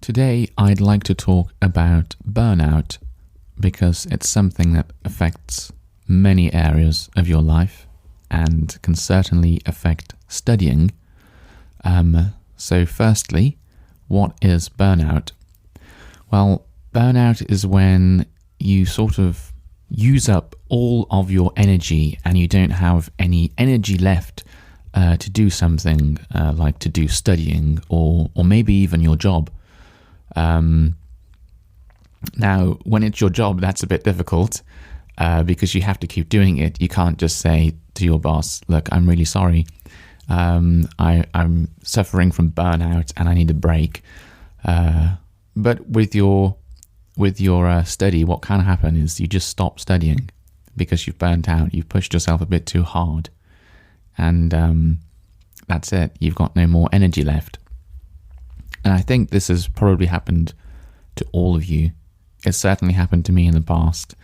Today, I'd like to talk about burnout because it's something that affects many areas of your life and can certainly affect studying. So firstly, what is burnout? Well, burnout is when you sort of use up all of your energy and you don't have any energy left to do something like to do studying or maybe even your job. Now, when it's your job, that's a bit difficult because you have to keep doing it. You can't just say to your boss, look, I'm really sorry. I'm suffering from burnout and I need a break. But with your study, what can happen is you just stop studying because you've burnt out. You've pushed yourself a bit too hard. And that's it. You've got no more energy left. And I think this has probably happened to all of you. It's certainly happened to me in the past,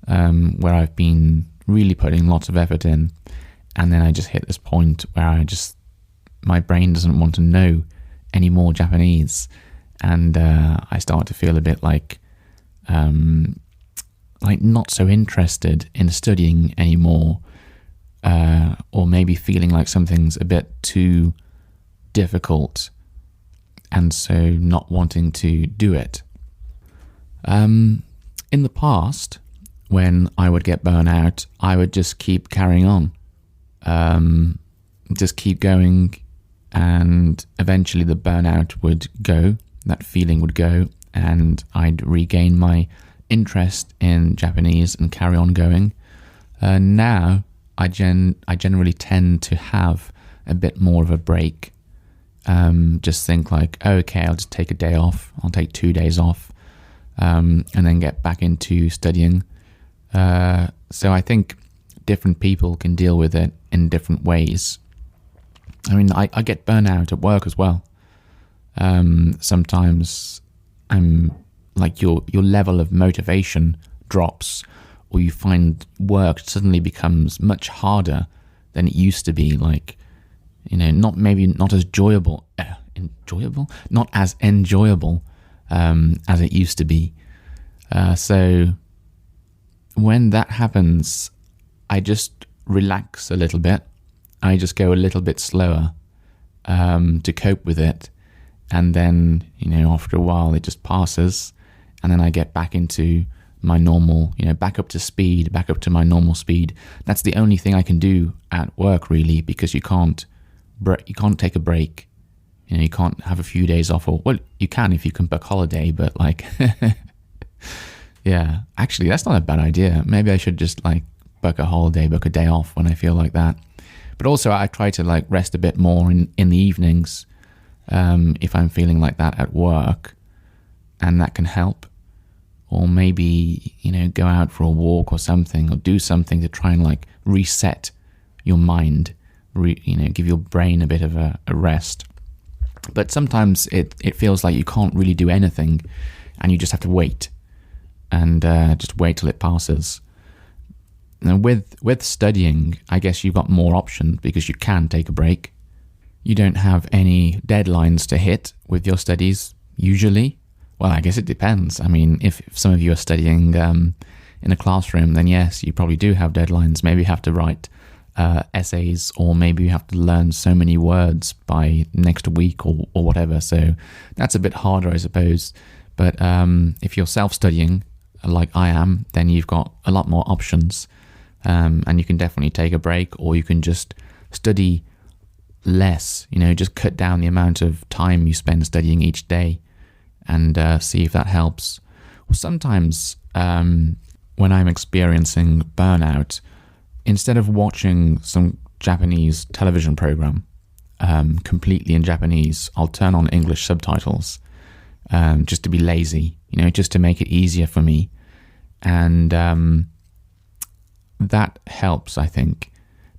where I've been really putting lots of effort in, and then I just hit this point where my brain doesn't want to know any more Japanese, and I start to feel a bit like not so interested in studying anymore, or maybe feeling like something's a bit too difficult, and so not wanting to do it. In the past, when I would get burnout, I would just keep carrying on, just keep going, and eventually the burnout would go, that feeling would go, and I'd regain my interest in Japanese and carry on going. Now, I generally tend to have a bit more of a break. Just think like, okay, I'll just take a day off. I'll take 2 days off, and then get back into studying. So I think different people can deal with it in different ways. I mean, I get burnout at work as well. Sometimes I'm like your level of motivation drops, or you find work suddenly becomes much harder than it used to be. Like, not as enjoyable as it used to be. So when that happens, I just relax a little bit. I just go a little bit slower to cope with it. And then, after a while, it just passes. And then I get back into my normal, back up to speed, back up to my normal speed. That's the only thing I can do at work, really, because you can't take a break. You can't have a few days off, you can if you can book holiday, but yeah, actually, that's not a bad idea. Maybe I should just book a holiday, book a day off when I feel like that. But also, I try to rest a bit more in the evenings if I'm feeling like that at work, and that can help. Or maybe, go out for a walk or something, or do something to try and reset your mind, give your brain a bit of a rest. But sometimes it feels like you can't really do anything, and you just have to wait, and just wait till it passes. Now, with studying, I guess you've got more options because you can take a break. You don't have any deadlines to hit with your studies, usually. Well, I guess it depends. I mean, if some of you are studying in a classroom, then yes, you probably do have deadlines. Maybe you have to write essays, or maybe you have to learn so many words by next week or whatever. So that's a bit harder, I suppose. But if you're self-studying, like I am, then you've got a lot more options. And you can definitely take a break, or you can just study less, just cut down the amount of time you spend studying each day, and see if that helps. Well, sometimes when I'm experiencing burnout, instead of watching some Japanese television program completely in Japanese, I'll turn on English subtitles just to be lazy, just to make it easier for me. And that helps, I think.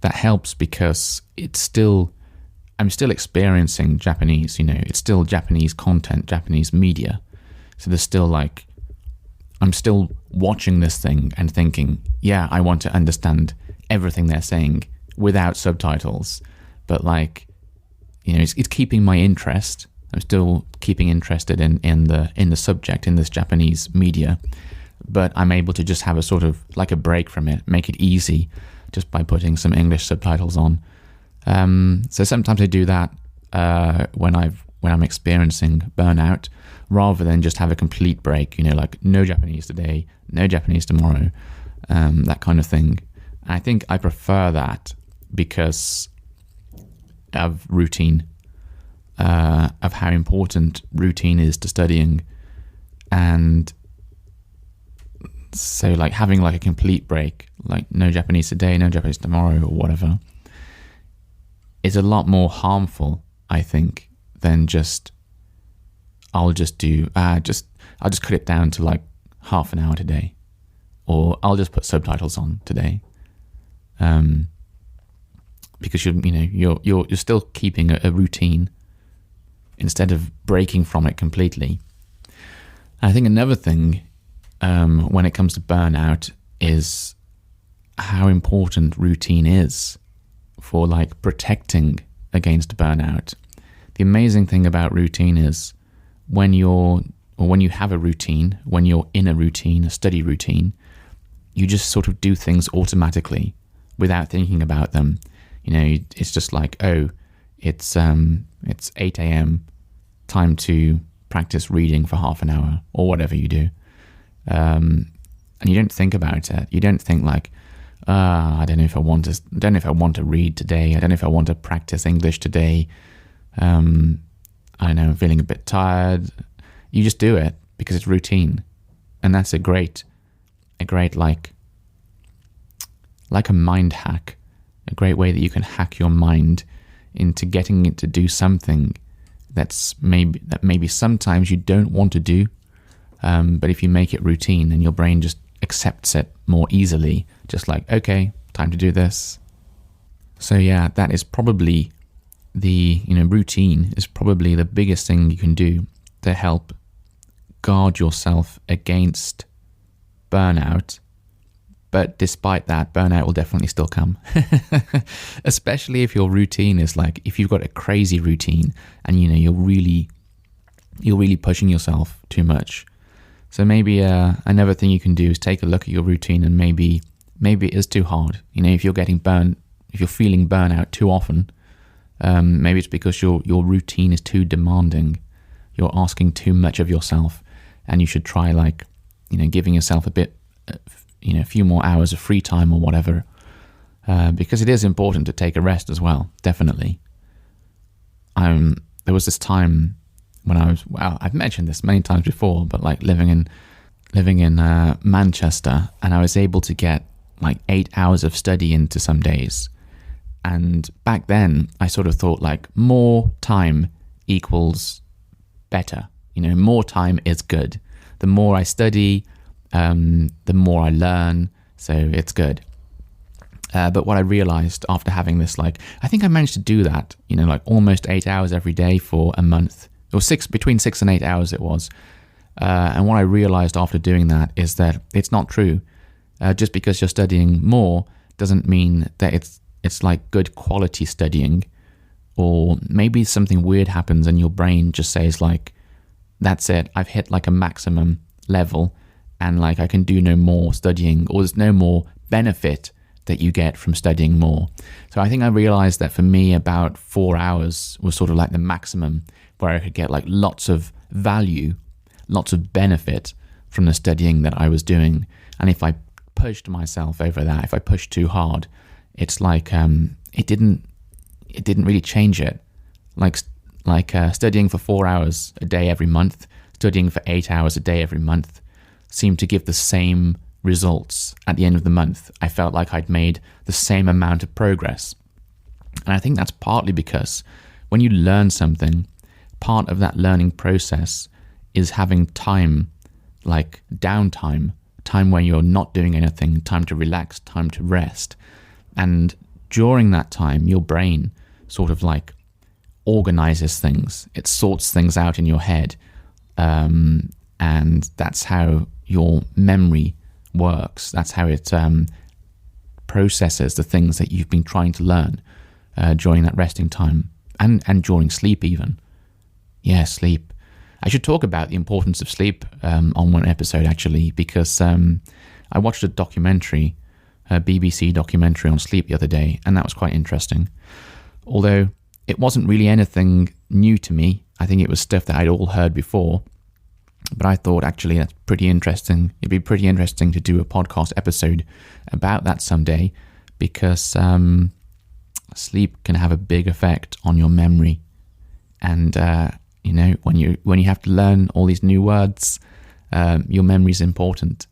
That helps because I'm still experiencing Japanese, it's still Japanese content, Japanese media. So there's still I'm still watching this thing and thinking, yeah, I want to understand everything they're saying without subtitles. But it's keeping my interest I'm still keeping interested in the subject, in this Japanese media, but I'm able to just have a sort of like a break from it, make it easy, just by putting some English subtitles on. So sometimes I do that when I'm experiencing burnout, rather than just have a complete break. Like no Japanese today, no Japanese tomorrow, that kind of thing. I think I prefer that because of routine, of how important routine is to studying. And so like having like a complete break, like no Japanese today, no Japanese tomorrow, or whatever, is a lot more harmful, I think, than just I'll just cut it down to like half an hour today, or I'll just put subtitles on today, because you're still keeping a routine instead of breaking from it completely. I think another thing when it comes to burnout is how important routine is for like protecting against burnout. The amazing thing about routine is when you have a routine, when you're in a routine, a study routine, you just sort of do things automatically without thinking about them. It's just like, oh, it's 8 a.m. time to practice reading for half an hour, or whatever you do. And you don't think about it. You don't think like, I don't know if I want to read today. I don't know if I want to practice English today. I don't know, I'm feeling a bit tired. You just do it because it's routine. And that's a great like a mind hack, a great way that you can hack your mind into getting it to do something that maybe sometimes you don't want to do. But if you make it routine, then your brain just accepts it more easily. Just like, okay, time to do this. So yeah, that is probably routine is probably the biggest thing you can do to help guard yourself against burnout. But despite that, burnout will definitely still come. Especially if your routine is like, if you've got a crazy routine and you're really pushing yourself too much. So maybe another thing you can do is take a look at your routine, and maybe it is too hard. If you're if you're feeling burnout too often, maybe it's because your routine is too demanding. You're asking too much of yourself, and you should try giving yourself a bit, a few more hours of free time or whatever, because it is important to take a rest as well. Definitely. There was this time when I've mentioned this many times before, but like living in Manchester, and I was able to get like 8 hours of study into some days. And back then I sort of thought like more time equals better. More time is good. The more I study, the more I learn, so it's good. But what I realized after having this, I think I managed to do that, almost 8 hours every day for a month. It was between 6 and 8 hours it was. And what I realized after doing that is that it's not true. Just because you're studying more doesn't mean that it's like good quality studying. Or maybe something weird happens and your brain just says like, that's it, I've hit like a maximum level, and like I can do no more studying, or there's no more benefit that you get from studying more. So I think I realized that for me about 4 hours was sort of like the maximum where I could get like lots of value, lots of benefit from the studying that I was doing. And if I pushed myself over that, if I pushed too hard, it's like it didn't really change it. Like studying for 4 hours a day every month, studying for 8 hours a day every month seemed to give the same results at the end of the month. I felt like I'd made the same amount of progress. And I think that's partly because when you learn something, part of that learning process is having time, like downtime, time where you're not doing anything, time to relax, time to rest. And during that time, your brain sort of like organizes things. It sorts things out in your head. And that's how your memory works. That's how it processes the things that you've been trying to learn during that resting time and during sleep even. Yeah, sleep. I should talk about the importance of sleep on one episode, actually, because I watched a documentary, a BBC documentary on sleep the other day, and that was quite interesting. Although it wasn't really anything new to me. I think it was stuff that I'd all heard before. But I thought, actually, that's pretty interesting. It'd be pretty interesting to do a podcast episode about that someday, because sleep can have a big effect on your memory. And, when you have to learn all these new words, your memory is important.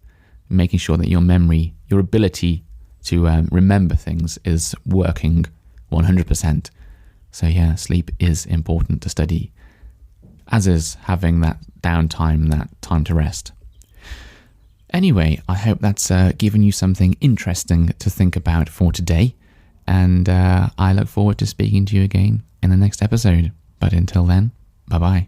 Making sure that your memory, your ability to remember things is working 100%. So yeah, sleep is important to study, as is having that downtime, that time to rest. Anyway, I hope that's given you something interesting to think about for today, and I look forward to speaking to you again in the next episode. But until then, bye-bye.